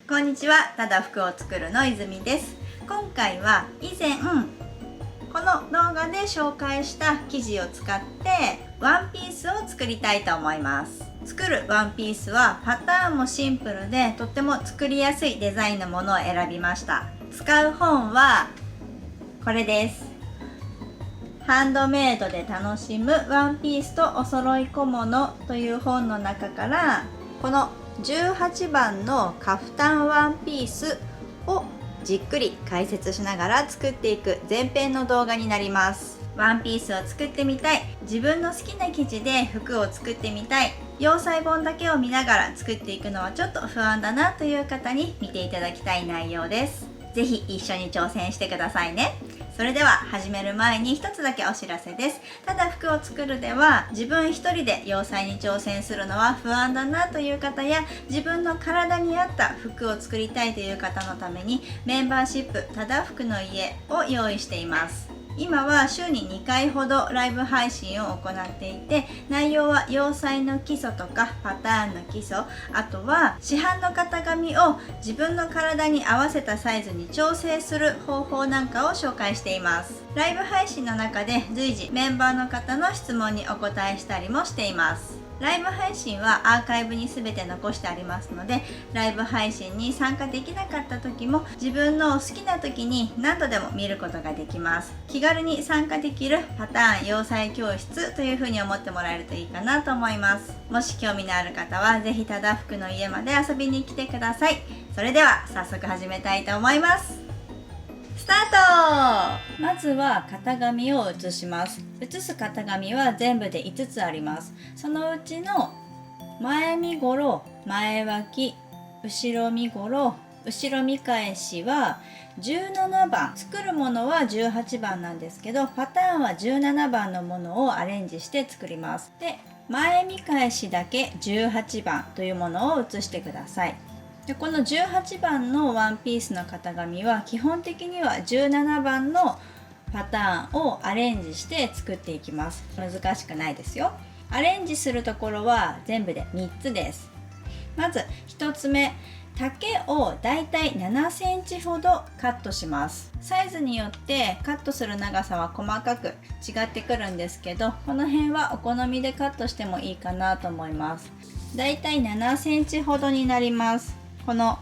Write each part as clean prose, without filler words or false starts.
こんにちは、ただ服を作るの泉です。今回は以前この動画で紹介した生地を使ってワンピースを作りたいと思います。作るワンピースはパターンもシンプルでとっても作りやすいデザインのものを選びました。使う本はこれです。ハンドメイドで楽しむワンピースとお揃い小物という本の中からこの18番のカフタンワンピースをじっくり解説しながら作っていく前編の動画になります。ワンピースを作ってみたい、自分の好きな生地で服を作ってみたい、洋裁本だけを見ながら作っていくのはちょっと不安だなという方に見ていただきたい内容です。ぜひ一緒に挑戦してくださいね。それでは始める前に一つだけお知らせです。ただ服を作るでは自分一人で洋裁に挑戦するのは不安だなという方や自分の体に合った服を作りたいという方のためにメンバーシップただ服の家を用意しています。今は週に2回ほどライブ配信を行っていて、内容は洋裁の基礎とかパターンの基礎、あとは市販の型紙を自分の体に合わせたサイズに調整する方法なんかを紹介しています。ライブ配信の中で随時メンバーの方の質問にお答えしたりもしています。ライブ配信はアーカイブに全て残してありますので、ライブ配信に参加できなかった時も自分の好きな時に何度でも見ることができます。気軽に参加できるパターン洋裁教室というふうに思ってもらえるといいかなと思います。もし興味のある方はぜひただ服の家まで遊びに来てください。それでは早速始めたいと思います。スタート。まずは型紙を写します。写す型紙は全部で5つあります。そのうちの前身ごろ、前脇、後ろ身ごろ、後ろ見返しは17番、作るものは18番なんですけど、パターンは17番のものをアレンジして作ります。で、前見返しだけ18番というものを写してください。でこの18番のワンピースの型紙は基本的には17番のパターンをアレンジして作っていきます。難しくないですよ。アレンジするところは全部で3つです。まず1つ目、丈をだいたい7センチほどカットします。サイズによってカットする長さは細かく違ってくるんですけど、この辺はお好みでカットしてもいいかなと思います。だいたい7センチほどになります。この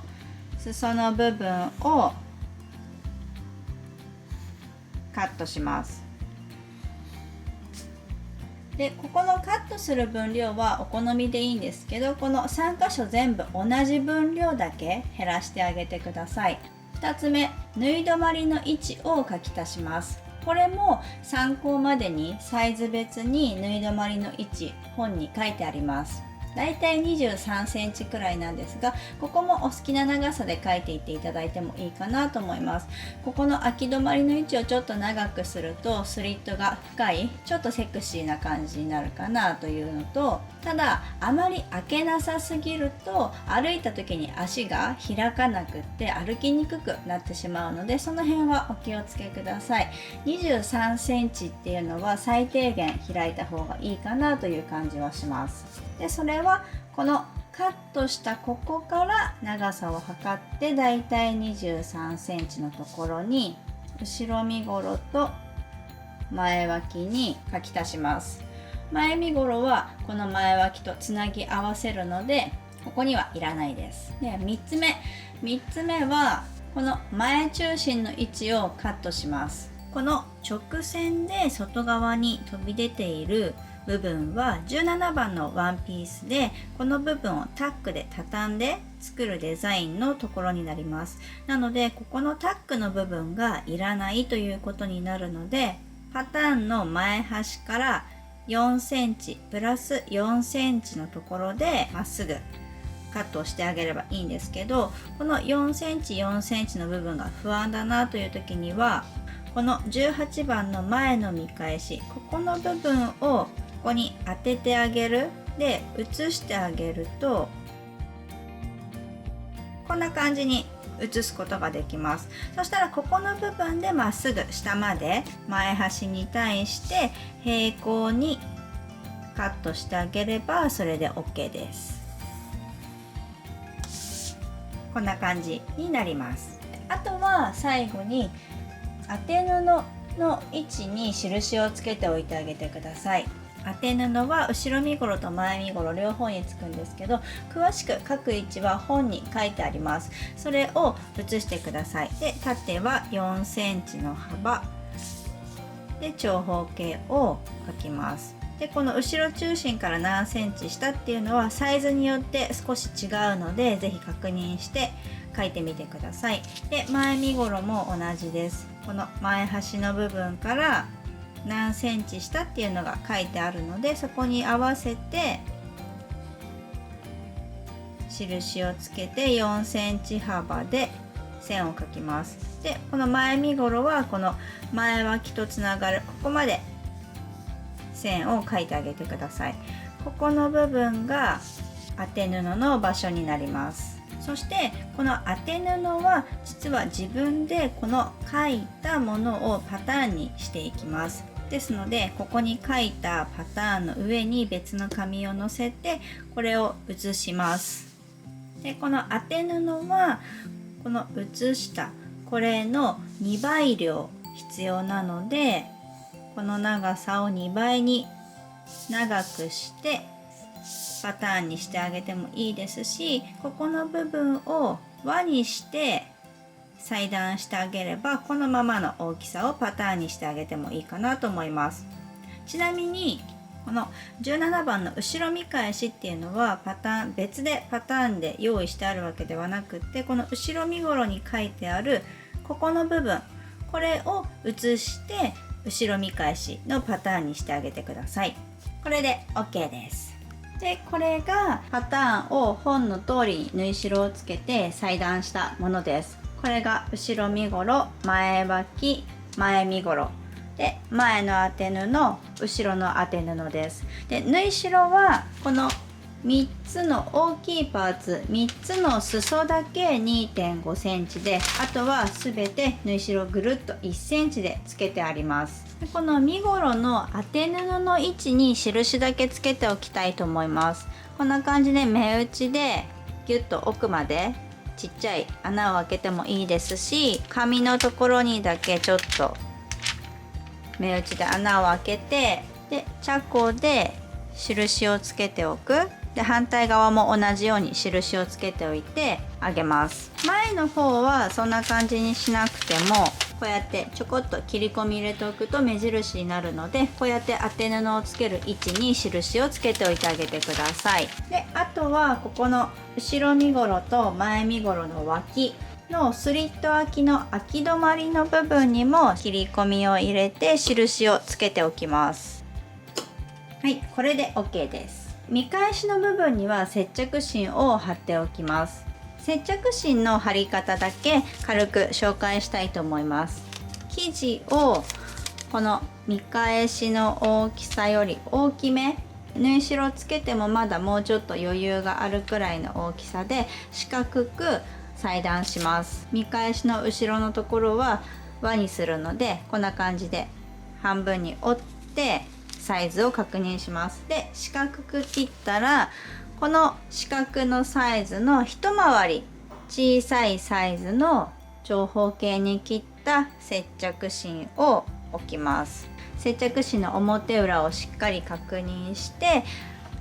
裾の部分をカットします。でここのカットする分量はお好みでいいんですけど、この3箇所全部同じ分量だけ減らしてあげてください。2つ目、縫い止まりの位置を書き足します。これも参考までにサイズ別に縫い止まりの位置本に書いてあります。だいたい23センチくらいなんですが、ここもお好きな長さで描いていっていただいてもいいかなと思います。ここの空き止まりの位置をちょっと長くするとスリットが深い、ちょっとセクシーな感じになるかなというのと、ただあまり開けなさすぎると歩いた時に足が開かなくって歩きにくくなってしまうので、その辺はお気をつけください。23センチっていうのは最低限開いた方がいいかなという感じはします。でそれはこのカットしたここから長さを測ってだいたい23センチのところに後ろ身ごろと前脇に書き足します。前身ごろはこの前脇とつなぎ合わせるのでここにはいらないです。で3つ目はこの前中心の位置をカットします。この直線で外側に飛び出ている部分は17番のワンピースで、この部分をタックで畳んで作るデザインのところになります。なのでここのタックの部分がいらないということになるので、パターンの前端から4センチプラス4センチのところでまっすぐカットをしてあげればいいんですけど、この4センチ4センチの部分が不安だなという時には、この18番の前の見返し、ここの部分をここに当ててあげる。で写してあげるとこんな感じに写すことができます。そしたらここの部分でまっすぐ下まで前端に対して平行にカットしてあげればそれで OK です。こんな感じになります。あとは最後に当て布の位置に印をつけておいてあげてください。当て布は後ろ身ごろと前身ごろ両方につくんですけど、詳しく書く位置は本に書いてあります。それを写してください。で、縦は4センチの幅で長方形を書きます。で、この後ろ中心から何センチ下っていうのはサイズによって少し違うので、是非確認して書いてみてください。で、前身ごろも同じです。この前端の部分から何センチ下っていうのが書いてあるので、そこに合わせて印をつけて4センチ幅で線を描きます。で、この前身ごろはこの前脇とつながるここまで線を描いてあげてください。ここの部分が当て布の場所になります。そしてこの当て布は実は自分でこの描いたものをパターンにしていきます。ですので、ここに描いたパターンの上に別の紙を乗せてこれを写します。で、この当て布はこの写したこれの2倍量必要なので、この長さを2倍に長くしてパターンにしてあげてもいいですし、ここの部分を輪にして裁断してあげればこのままの大きさをパターンにしてあげてもいいかなと思います。ちなみにこの17番の後ろ見返しっていうのは別でパターンで用意してあるわけではなくって、この後ろ身ごろに書いてあるここの部分、これを写して後ろ見返しのパターンにしてあげてください。これで OK です。で、これがパターンを本の通りに縫い代をつけて裁断したものです。これが後ろ身ごろ、前脇、前身ごろで、前の当て布、後ろの当て布です。で、縫い代はこの3つの大きいパーツ、3つの裾だけ 2.5 センチで、あとはすべて縫い代ぐるっと1センチでつけてあります。で、この身ごろの当て布の位置に印だけつけておきたいと思います。こんな感じで目打ちでギュッと奥までちっちゃい穴を開けてもいいですし、紙のところにだけちょっと目打ちで穴を開けて、で、チャコで印をつけておく。で、反対側も同じように印をつけておいてあげます。前の方はそんな感じにしなくても、こうやってちょこっと切り込み入れておくと目印になるので、こうやって当て布をつける位置に印をつけておいてあげてください。で、あとはここの後ろ身ごろと前身ごろの脇のスリット開きの開き止まりの部分にも切り込みを入れて印をつけておきます。はい、これで OK です。見返しの部分には接着芯を貼っておきます。接着芯の貼り方だけ軽く紹介したいと思います。生地をこの見返しの大きさより大きめ、縫い代つけてもまだもうちょっと余裕があるくらいの大きさで四角く裁断します。見返しの後ろのところは輪にするので、こんな感じで半分に折ってサイズを確認します。で、四角く切ったらこの四角のサイズの一回り小さいサイズの長方形に切った接着芯を置きます。接着芯の表裏をしっかり確認して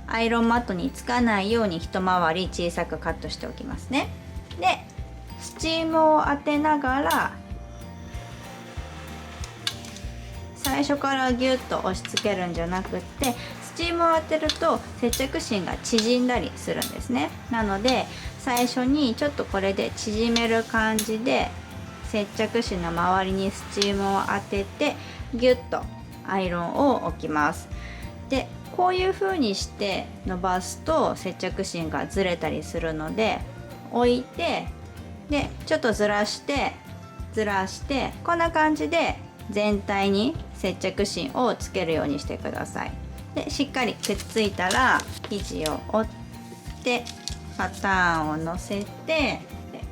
アイロンマットにつかないように一回り小さくカットしておきますね。で、スチームを当てながら最初からギュッと押し付けるんじゃなくって、スチームを当てると接着芯が縮んだりするんですね。なので最初にちょっとこれで縮める感じで接着芯の周りにスチームを当ててギュッとアイロンを置きます。で、こういう風にして伸ばすと接着芯がずれたりするので、置いて、でちょっとずらしてこんな感じで全体に接着芯をつけるようにしてください。で、しっかりくっついたら生地を折ってパターンをのせて、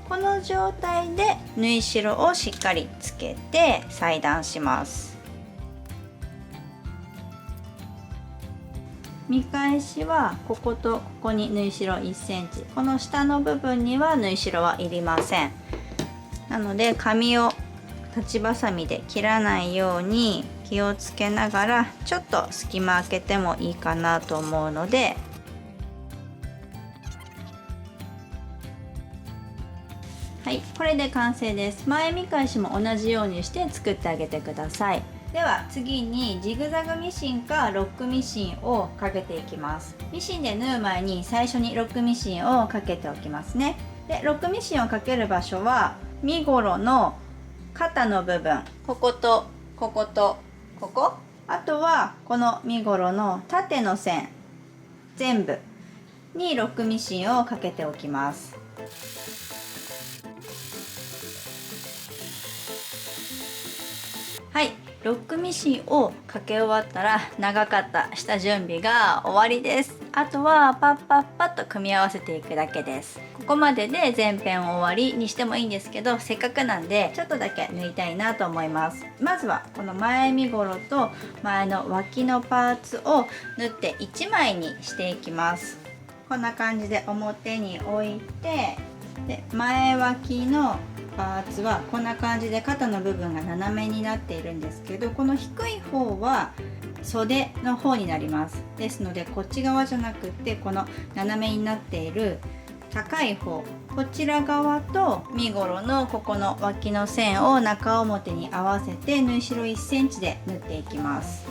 この状態で縫い代をしっかりつけて裁断します。見返しはこことここに縫い代1センチ、この下の部分には縫い代はいりません。なので紙を立ちばさみで切らないように気をつけながら、ちょっと隙間開けてもいいかなと思うので、はい、これで完成です。前見返しも同じようにして作ってあげてください。では次にジグザグミシンかロックミシンをかけていきます。ミシンで縫う前に最初にロックミシンをかけておきますね。でロックミシンをかける場所は身ごろの肩の部分、こことこことここ、あとはこの身ごろの縦の線全部にロックミシンをかけておきます。はい、ロックミシンをかけ終わったら長かった下準備が終わりです。あとはパッパッパッと組み合わせていくだけです。ここまでで全編終わりにしてもいいんですけど、せっかくなんでちょっとだけ縫いたいなと思います。まずはこの前身ごろと前の脇のパーツを縫って1枚にしていきます。こんな感じで表に置いて、で前脇のパーツはこんな感じで肩の部分が斜めになっているんですけど、この低い方は袖の方になります。ですのでこっち側じゃなくってこの斜めになっている高い方、こちら側と身ごろのここの脇の線を中表に合わせて縫い代1センチで縫っていきます。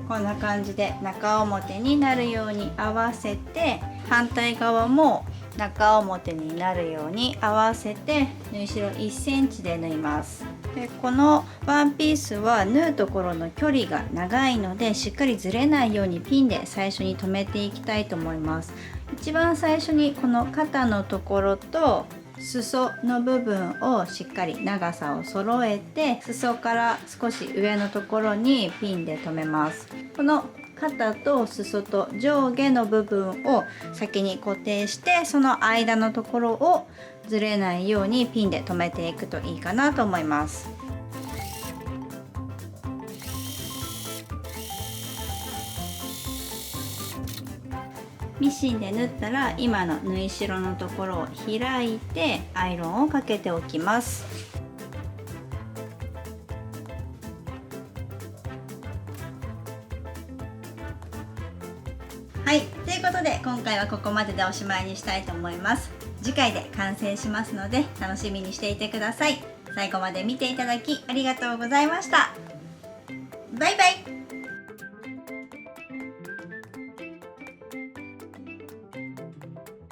こんな感じで中表になるように合わせて、反対側も中表になるように合わせて縫い代1センチで縫います。でこのワンピースは縫うところの距離が長いので、しっかりずれないようにピンで最初に留めていきたいと思います。一番最初にこの肩のところと裾の部分をしっかり長さを揃えて、裾から少し上のところにピンで留めます。この肩と裾と上下の部分を先に固定して、その間のところをずれないようにピンで留めていくといいかなと思います。ミシンで縫ったら今の縫い代のところを開いてアイロンをかけておきます。はい、ということで今回はここまででおしまいにしたいと思います。次回で完成しますので楽しみにしていてください。最後まで見ていただきありがとうございました。バイバイ。